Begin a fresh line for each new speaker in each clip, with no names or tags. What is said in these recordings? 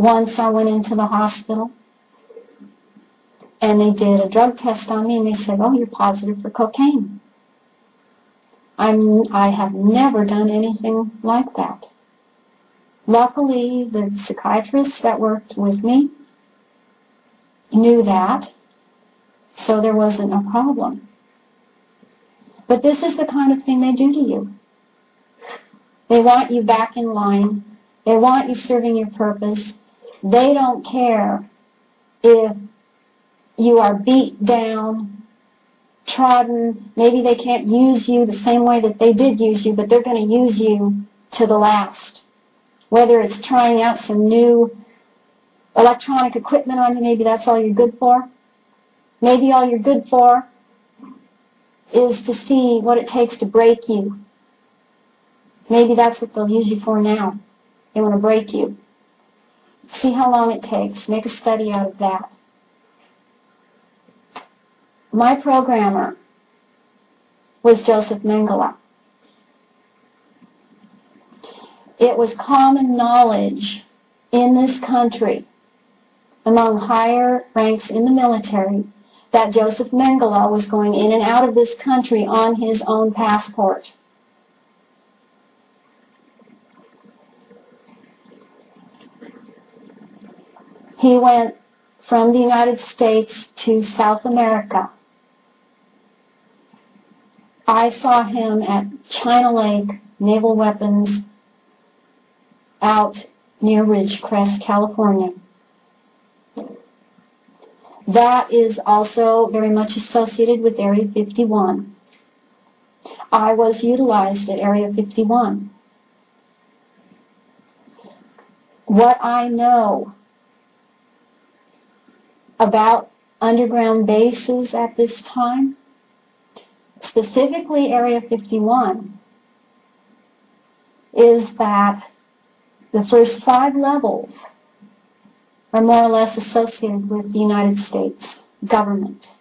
Once I went into the hospital, and they did a drug test on me, and they said, "Oh, you're positive for cocaine." I have never done anything like that. Luckily, the psychiatrists that worked with me knew that, so there wasn't a problem. But this is the kind of thing they do to you. They want you back in line. They want you serving your purpose. They don't care if you are beat down, trodden. Maybe they can't use you the same way that they did use you, but they're going to use you to the last. Whether it's trying out some new electronic equipment on you, maybe that's all you're good for. Maybe all you're good for is to see what it takes to break you. Maybe that's what they'll use you for now. They want to break you. See how long it takes. Make a study out of that. My programmer was Joseph Mengele. It was common knowledge in this country, among higher ranks in the military, that Joseph Mengele was going in and out of this country on his own passport. He went from the United States to South America. I saw him at China Lake Naval Weapons out near Ridgecrest, California. That is also very much associated with Area 51. I was utilized at Area 51. What I know about underground bases at this time, specifically Area 51, is that the first 5 levels are more or less associated with the United States government.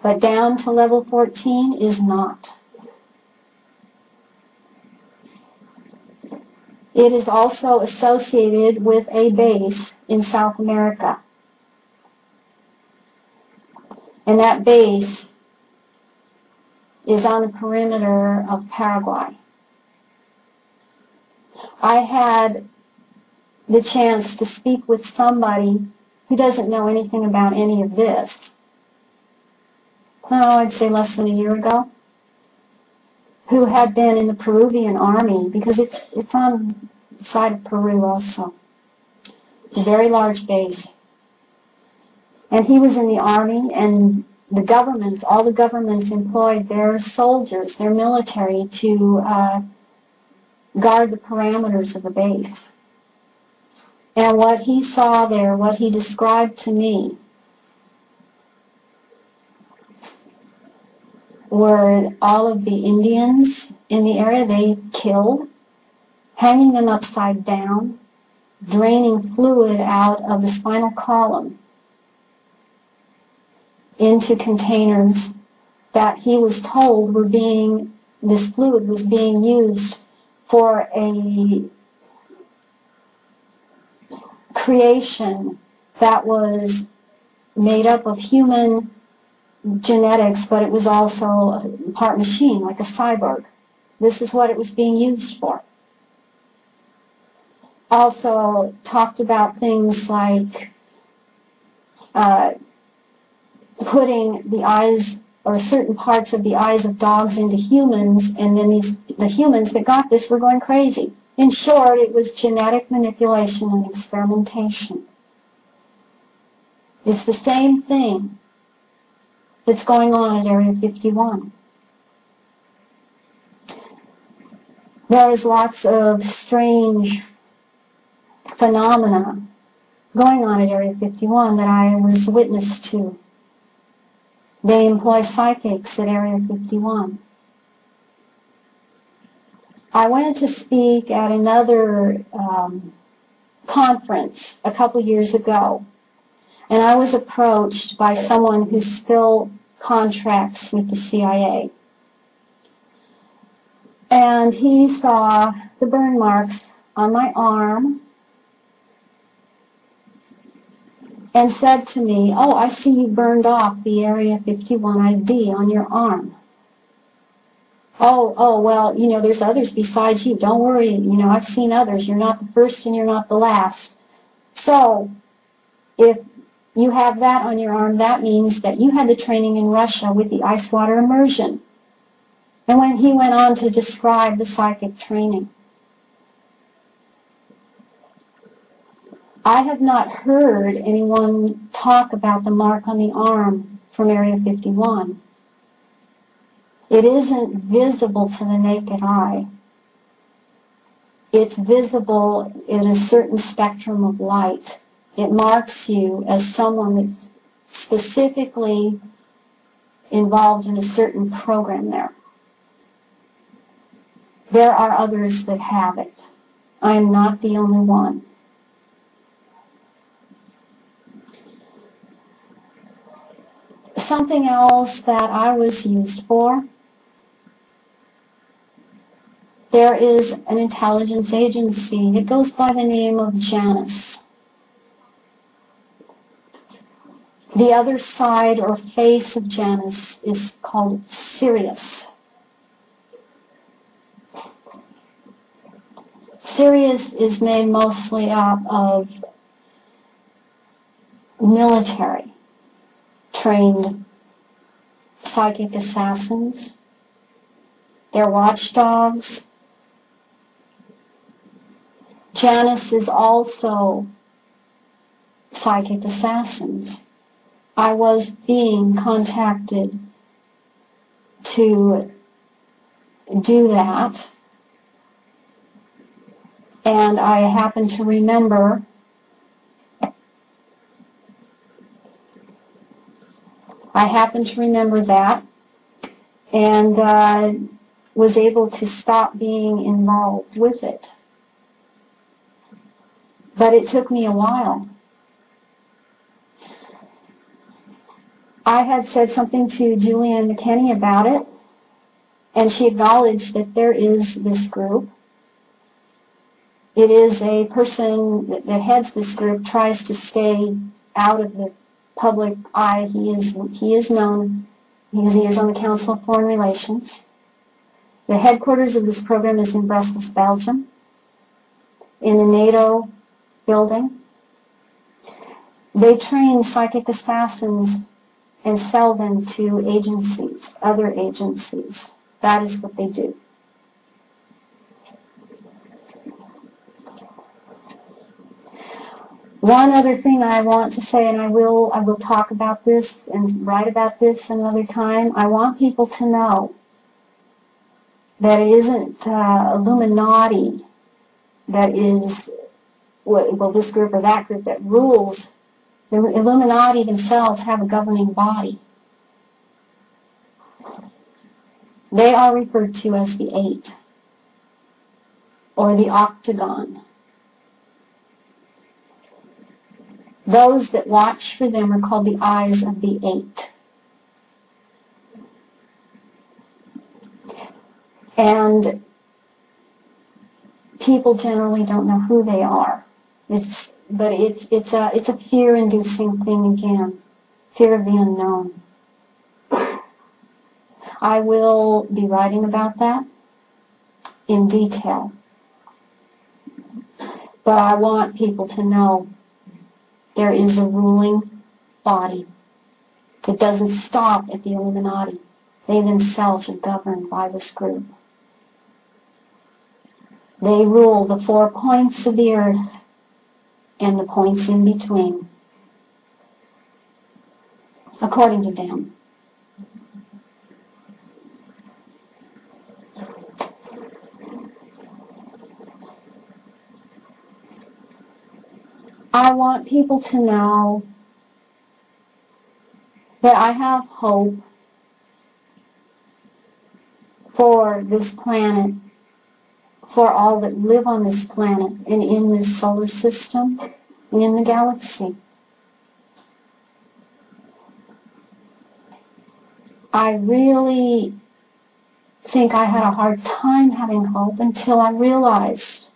But down to level 14 is not. It is also associated with a base in South America. And that base is on the perimeter of Paraguay. I had the chance to speak with somebody who doesn't know anything about any of this. Oh, I'd say less than a year ago, who had been in the Peruvian army, because it's on the side of Peru also. It's a very large base. And he was in the army, and the governments, all the governments employed their soldiers, their military, to guard the parameters of the base. And what he saw there, what he described to me, were all of the Indians in the area they killed, hanging them upside down, draining fluid out of the spinal column into containers that he was told were this fluid was being used for a creation that was made up of human genetics, but it was also part machine, like a cyborg. This is what it was being used for. Also talked about things like putting the eyes or certain parts of the eyes of dogs into humans, and then the humans that got this were going crazy. In short, it was genetic manipulation and experimentation. It's the same thing that's going on at Area 51. There is lots of strange phenomena going on at Area 51 that I was witness to. They employ psychics at Area 51. I went to speak at another conference a couple years ago, and I was approached by someone who still contracts with the CIA. And he saw the burn marks on my arm and said to me, "Oh, I see you burned off the Area 51 ID on your arm. Oh, well, you know, there's others besides you. Don't worry, you know, I've seen others. You're not the first and you're not the last. So, if you have that on your arm, that means that you had the training in Russia with the ice water immersion." And when he went on to describe the psychic training. I have not heard anyone talk about the mark on the arm from Area 51. It isn't visible to the naked eye. It's visible in a certain spectrum of light. It marks you as someone that's specifically involved in a certain program there. There are others that have it. I am not the only one. Something else that I was used for, there is an intelligence agency. It goes by the name of Janus. The other side or face of Janus is called Sirius. Sirius is made mostly up of military trained psychic assassins. They're watchdogs. Janus is also psychic assassins. I was being contacted to do that, and I happen to remember that, and was able to stop being involved with it. But it took me a while. I had said something to Julianne McKinney about it, and she acknowledged that there is this group. It is a person that heads this group, tries to stay out of the public eye. He is known because he is on the Council of Foreign Relations. The headquarters of this program is in Brussels, Belgium, in the NATO building. They train psychic assassins and sell them to agencies, other agencies. That is what they do. One other thing I want to say, and I will talk about this and write about this another time. I want people to know that it isn't Illuminati that is, well, this group or that group that rules. The Illuminati themselves have a governing body. They are referred to as the Eight, or the Octagon. Those that watch for them are called the Eyes of the Eight. And people generally don't know who they are. But it's a fear-inducing thing again, fear of the unknown. I will be writing about that in detail. But I want people to know there is a ruling body that doesn't stop at the Illuminati. They themselves are governed by this group. They rule the 4 points of the earth and the points in between, according to them. I want people to know that I have hope for this planet, for all that live on this planet and in this solar system and in the galaxy. I really think I had a hard time having hope until I realized